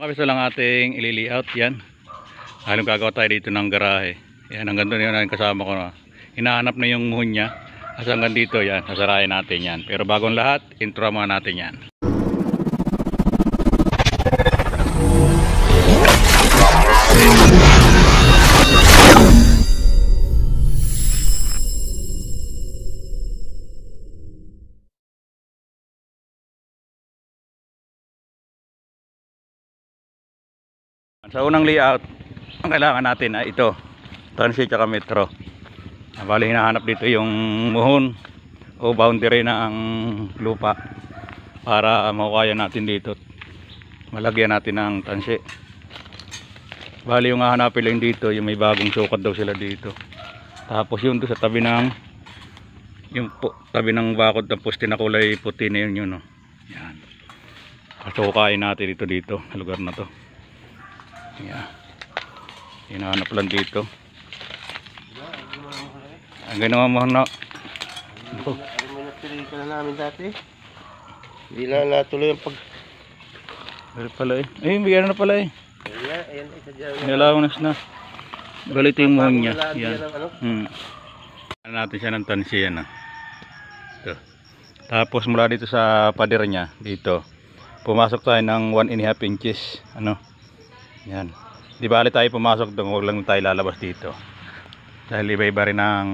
Kabisa lang ating ili-layout yan. Halong gagawa tayo dito ng garahe. Yan, hanggang doon yun ang kasama ko na. Hinahanap na yung muhon niya. As hanggang dito yan, sasarayan natin yan. Pero bagong lahat, intro muna natin yan. Sa unang layout, ang kailangan natin ay ito, transit at metro. Bali, hinahanap dito yung muhon o boundary ng lupa para makukaya natin dito. Malagyan natin ng transit. Bali, yung hahanapin lang dito, yung may bagong sukat daw sila dito. Tapos yun doon sa tabi ng tabi ng bakod ng poste na kulay puti na yun, oh. Yan. Pasukain natin dito sa lugar na to. Yan. Hinahanap lang dito. Ang ginawa mo na. Pinapili ka na namin dati. Hindi na natuloy ang pag... Pero pala eh. Ay, bigyan na pala eh. Ayan, isa dyan. Nilalawanas na. Balito yung muhon niya. Yan. Ano Natin siya ng tansi yan. Ito. Tapos mula dito sa pader niya, dito. Pumasok tayo ng 1.5 inches. Ano? Yan. Di bali tayo pumasok doon, huwag lang tayo lalabas dito. Dahil iba-iba rin ng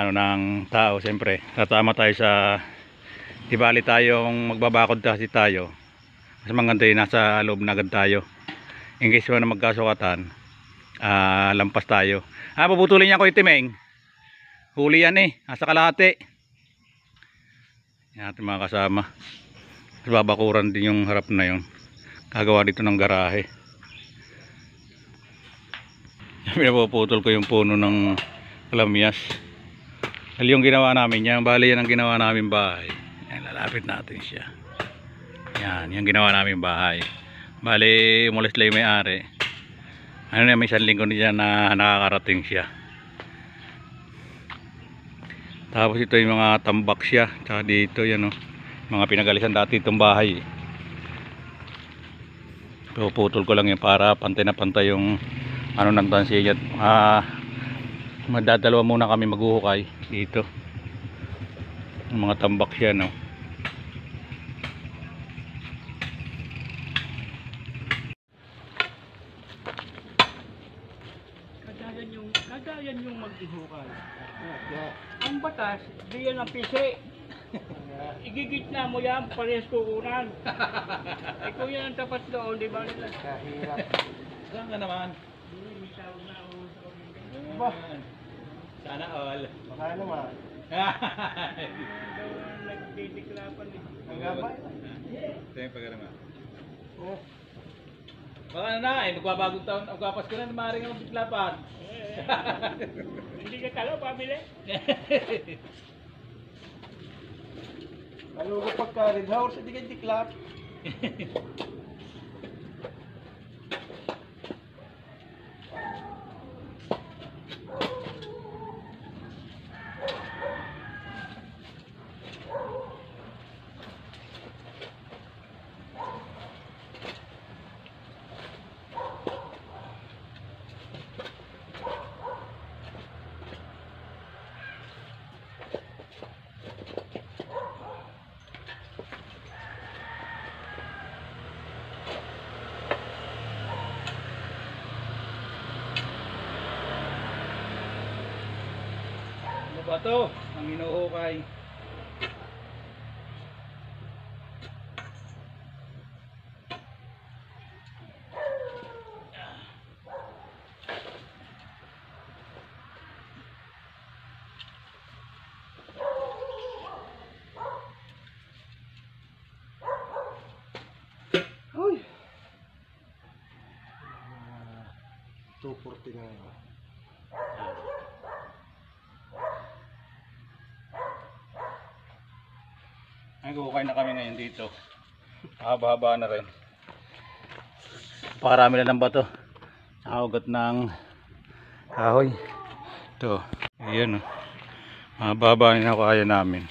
ng tao, siyempre. Tatama tayo sa di bali tayong magbabakod kasi tayo. Mas maganda yun, nasa loob na agad tayo. In case na magkasukatan, lampas tayo. Puputulin niya ko itimeng. Huli yan eh, nasa kalahati. Yan ating mga kasama. Babakuran din yung harap na yun. Gagawa dito ng garahe. Pinapuputol ko yung puno ng kalamyas. Dahil yung ginawa namin yan, bali yan ang ginawa namin bahay. Yan, lalapit natin siya. Yan, yung ginawa namin bahay. Bali, umulis lang yung may-ari. Ano na, may isang linggo niya na nakakarating siya. Tapos ito yung mga tambak siya. Tsaka dito, yan o. Mga pinagalisan dati itong bahay. Puputol ko lang yan para pantay na pantay yung ng tansiya. Madadalawa muna kami maghuhukay dito. Yung mga tambak siya, no. Kagayan yung mag-ihukay. Ang batas, diyan ang pisi. Igigitna mo yan, parehas kukunan. Ay kung yan ang tapat doon, di ba nila? kahirap. Saan ka naman? Ba? Sana all. Baka naman. Nagdidiklapan eh. Ang gabay. Ito yung pag-arama. Oh. Baka na magpapagod taon, magpapasko na maaaring ang diklapan. Hindi ka talo, pabili. Ano ko pagka red horse, hindi ka diklap. Ano ba to? Ang hinuhukay. Uy. 240 na yun. Naghuhukay na kami ngayon dito. Haba-haba na rin. Parami na ng bato. Nakaugat ng kahoy. Ito. Ayan o. Haba-haba na kaya namin.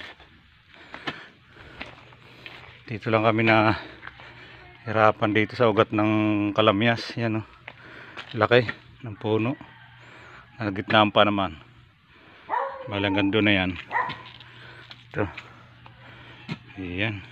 Dito lang kami na Hirapan dito sa ugat ng kalamyas. Yan, oh. Laki ng puno. Nagitnaan pa naman. Malanggan doon na yan. Ito. Ayan.